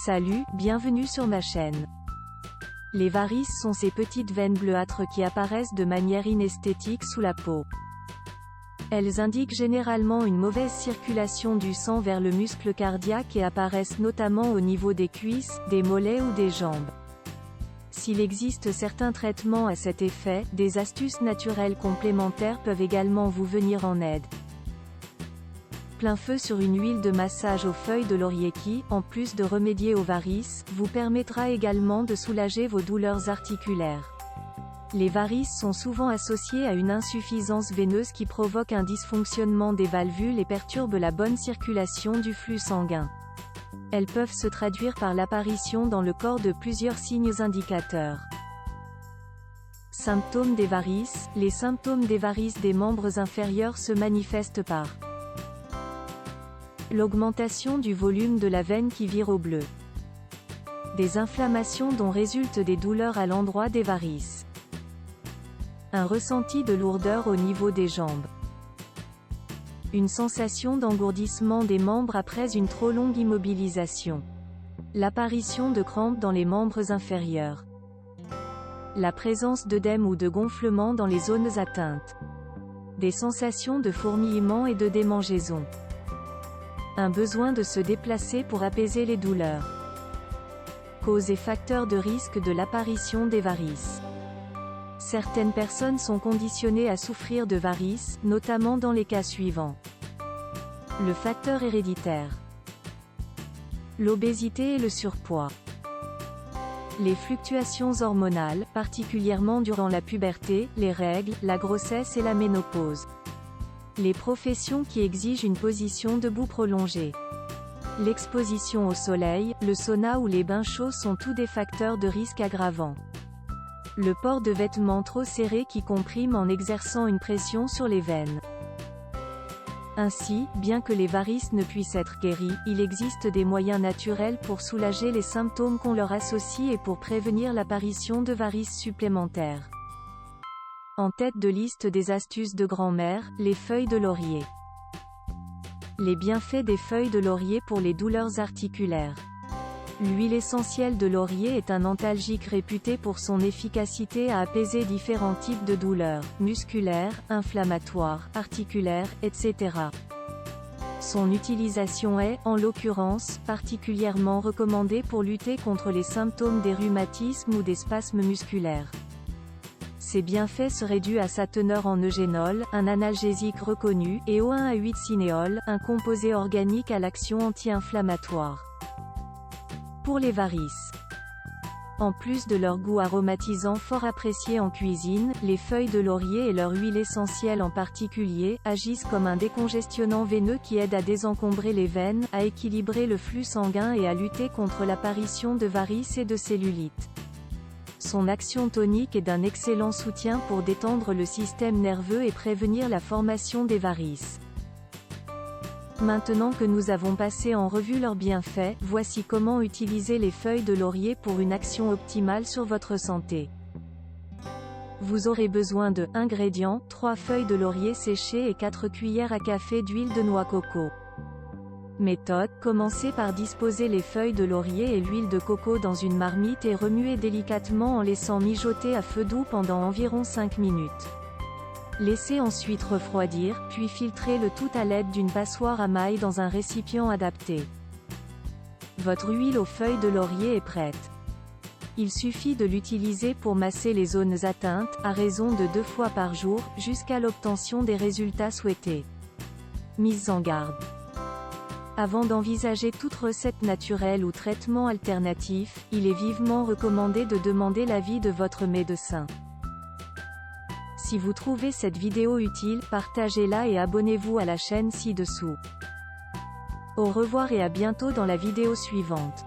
Salut, bienvenue sur ma chaîne. Les varices sont ces petites veines bleuâtres qui apparaissent de manière inesthétique sous la peau. Elles indiquent généralement une mauvaise circulation du sang vers le muscle cardiaque et apparaissent notamment au niveau des cuisses, des mollets ou des jambes. S'il existe certains traitements à cet effet, des astuces naturelles complémentaires peuvent également vous venir en aide. Plein feu sur une huile de massage aux feuilles de laurier qui, en plus de remédier aux varices, vous permettra également de soulager vos douleurs articulaires. Les varices sont souvent associées à une insuffisance veineuse qui provoque un dysfonctionnement des valvules et perturbe la bonne circulation du flux sanguin. Elles peuvent se traduire par l'apparition dans le corps de plusieurs signes indicateurs. Symptômes des varices. Les symptômes des varices des membres inférieurs se manifestent par l'augmentation du volume de la veine qui vire au bleu. Des inflammations dont résultent des douleurs à l'endroit des varices. Un ressenti de lourdeur au niveau des jambes. Une sensation d'engourdissement des membres après une trop longue immobilisation. L'apparition de crampes dans les membres inférieurs. La présence d'œdème ou de gonflement dans les zones atteintes. Des sensations de fourmillement et de démangeaison. Un besoin de se déplacer pour apaiser les douleurs. Causes et facteurs de risque de l'apparition des varices. Certaines personnes sont conditionnées à souffrir de varices, notamment dans les cas suivants. Le facteur héréditaire. L'obésité et le surpoids. Les fluctuations hormonales, particulièrement durant la puberté, les règles, la grossesse et la ménopause. Les professions qui exigent une position debout prolongée. L'exposition au soleil, le sauna ou les bains chauds sont tous des facteurs de risque aggravants. Le port de vêtements trop serrés qui compriment en exerçant une pression sur les veines. Ainsi, bien que les varices ne puissent être guéries, il existe des moyens naturels pour soulager les symptômes qu'on leur associe et pour prévenir l'apparition de varices supplémentaires. En tête de liste des astuces de grand-mère, les feuilles de laurier. Les bienfaits des feuilles de laurier pour les douleurs articulaires. L'huile essentielle de laurier est un antalgique réputé pour son efficacité à apaiser différents types de douleurs, musculaires, inflammatoires, articulaires, etc. Son utilisation est, en l'occurrence, particulièrement recommandée pour lutter contre les symptômes des rhumatismes ou des spasmes musculaires. Ces bienfaits seraient dus à sa teneur en eugénol, un analgésique reconnu, et au 1,8-cinéol, un composé organique à l'action anti-inflammatoire. Pour les varices. En plus de leur goût aromatisant fort apprécié en cuisine, les feuilles de laurier et leur huile essentielle en particulier, agissent comme un décongestionnant veineux qui aide à désencombrer les veines, à équilibrer le flux sanguin et à lutter contre l'apparition de varices et de cellulite. Son action tonique est d'un excellent soutien pour détendre le système nerveux et prévenir la formation des varices. Maintenant que nous avons passé en revue leurs bienfaits, voici comment utiliser les feuilles de laurier pour une action optimale sur votre santé. Vous aurez besoin de ingrédients, 3 feuilles de laurier séchées et 4 cuillères à café d'huile de noix coco. Méthode. Commencez par disposer les feuilles de laurier et l'huile de coco dans une marmite et remuez délicatement en laissant mijoter à feu doux pendant environ 5 minutes. Laissez ensuite refroidir, puis filtrez le tout à l'aide d'une passoire à mailles dans un récipient adapté. Votre huile aux feuilles de laurier est prête. Il suffit de l'utiliser pour masser les zones atteintes, à raison de 2 fois par jour, jusqu'à l'obtention des résultats souhaités. Mise en garde. Avant d'envisager toute recette naturelle ou traitement alternatif, il est vivement recommandé de demander l'avis de votre médecin. Si vous trouvez cette vidéo utile, partagez-la et abonnez-vous à la chaîne ci-dessous. Au revoir et à bientôt dans la vidéo suivante.